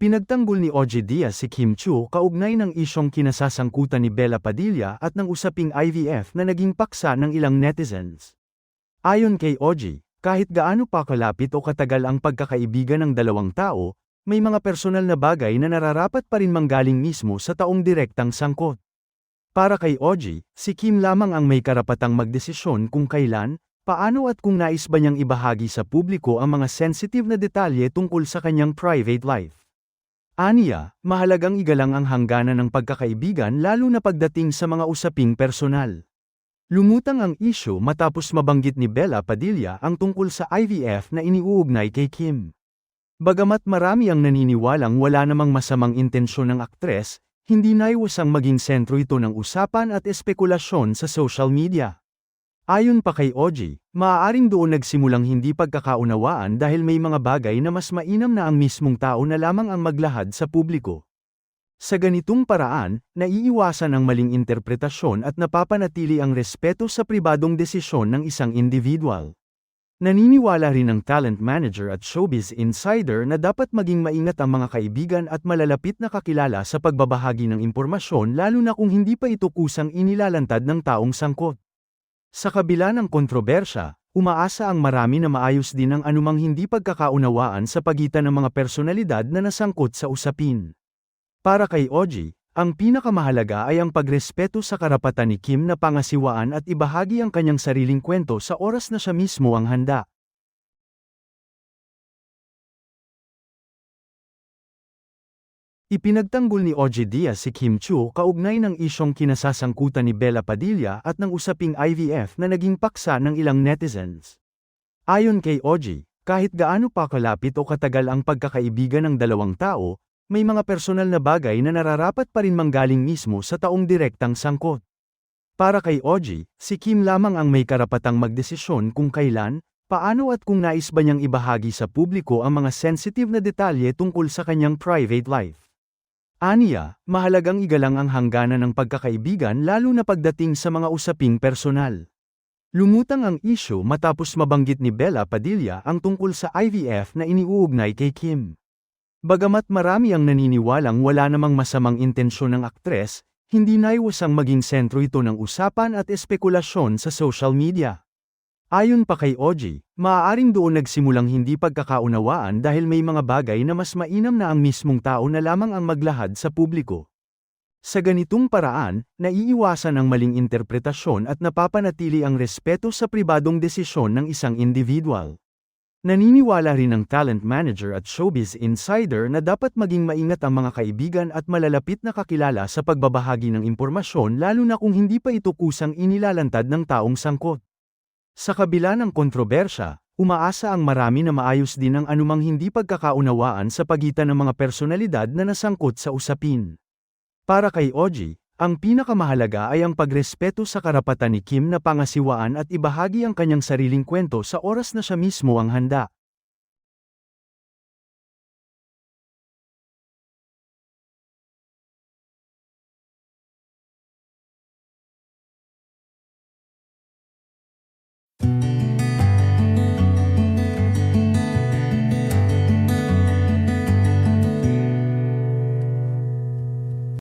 Ipinagtanggol ni OJ Diaz si Kim Chiu kaugnay ng isyong kinasasangkutan ni Bella Padilla at ng usaping IVF na naging paksa ng ilang netizens. Ayon kay OJ, kahit gaano pa kalapit o katagal ang pagkakaibigan ng dalawang tao, may mga personal na bagay na nararapat pa rin manggaling mismo sa taong direktang sangkot. Para kay OJ, si Kim lamang ang may karapatang magdesisyon kung kailan, paano at kung nais ba niyang ibahagi sa publiko ang mga sensitive na detalye tungkol sa kanyang private life. Aniya, mahalagang igalang ang hangganan ng pagkakaibigan lalo na pagdating sa mga usaping personal. Lumutang ang isyu matapos mabanggit ni Bella Padilla ang tungkol sa IVF na iniuugnay kay Kim. Bagamat marami ang naniniwalang wala namang masamang intensyon ng aktres, hindi naiwasang maging sentro ito ng usapan at espekulasyon sa social media. Ayon pa kay OJ, maaaring doon nagsimulang hindi pagkakaunawaan dahil may mga bagay na mas mainam na ang mismong tao na lamang ang maglahad sa publiko. Sa ganitong paraan, naiiwasan ang maling interpretasyon at napapanatili ang respeto sa pribadong desisyon ng isang individual. Naniniwala rin ang talent manager at showbiz insider na dapat maging maingat ang mga kaibigan at malalapit na kakilala sa pagbabahagi ng impormasyon lalo na kung hindi pa ito kusang inilalantad ng taong sangkot. Sa kabila ng kontrobersya, umaasa ang marami na maayos din ang anumang hindi pagkakaunawaan sa pagitan ng mga personalidad na nasangkot sa usapin. Para kay OJ, ang pinakamahalaga ay ang pagrespeto sa karapatan ni Kim na pangasiwaan at ibahagi ang kanyang sariling kwento sa oras na siya mismo ang handa. Ipinagtanggol ni OJ Diaz si Kim Chiu kaugnay ng isyong kinasasangkutan ni Bella Padilla at ng usaping IVF na naging paksa ng ilang netizens. Ayon kay OJ, kahit gaano pa kalapit o katagal ang pagkakaibigan ng dalawang tao, may mga personal na bagay na nararapat pa rin manggaling mismo sa taong direktang sangkot. Para kay OJ, si Kim lamang ang may karapatang magdesisyon kung kailan, paano at kung nais ba niyang ibahagi sa publiko ang mga sensitive na detalye tungkol sa kanyang private life. Aniya, mahalagang igalang ang hangganan ng pagkakaibigan lalo na pagdating sa mga usaping personal. Lumutang ang isyu matapos mabanggit ni Bella Padilla ang tungkol sa IVF na iniuugnay kay Kim. Bagamat marami ang naniniwalang wala namang masamang intensyon ng aktres, hindi naiwasang maging sentro ito ng usapan at espekulasyon sa social media. Ayon pa kay OJ, maaaring doon nagsimulang hindi pagkakaunawaan dahil may mga bagay na mas mainam na ang mismong tao na lamang ang maglahad sa publiko. Sa ganitong paraan, naiiwasan ang maling interpretasyon at napapanatili ang respeto sa pribadong desisyon ng isang individual. Naniniwala rin ang talent manager at showbiz insider na dapat maging maingat ang mga kaibigan at malalapit na kakilala sa pagbabahagi ng impormasyon lalo na kung hindi pa ito kusang inilalantad ng taong sangkot. Sa kabila ng kontrobersya, umaasa ang marami na maayos din ang anumang hindi pagkakaunawaan sa pagitan ng mga personalidad na nasangkot sa usapin. Para kay OJ, ang pinakamahalaga ay ang pagrespeto sa karapatan ni Kim na pangasiwaan at ibahagi ang kanyang sariling kwento sa oras na siya mismo ang handa.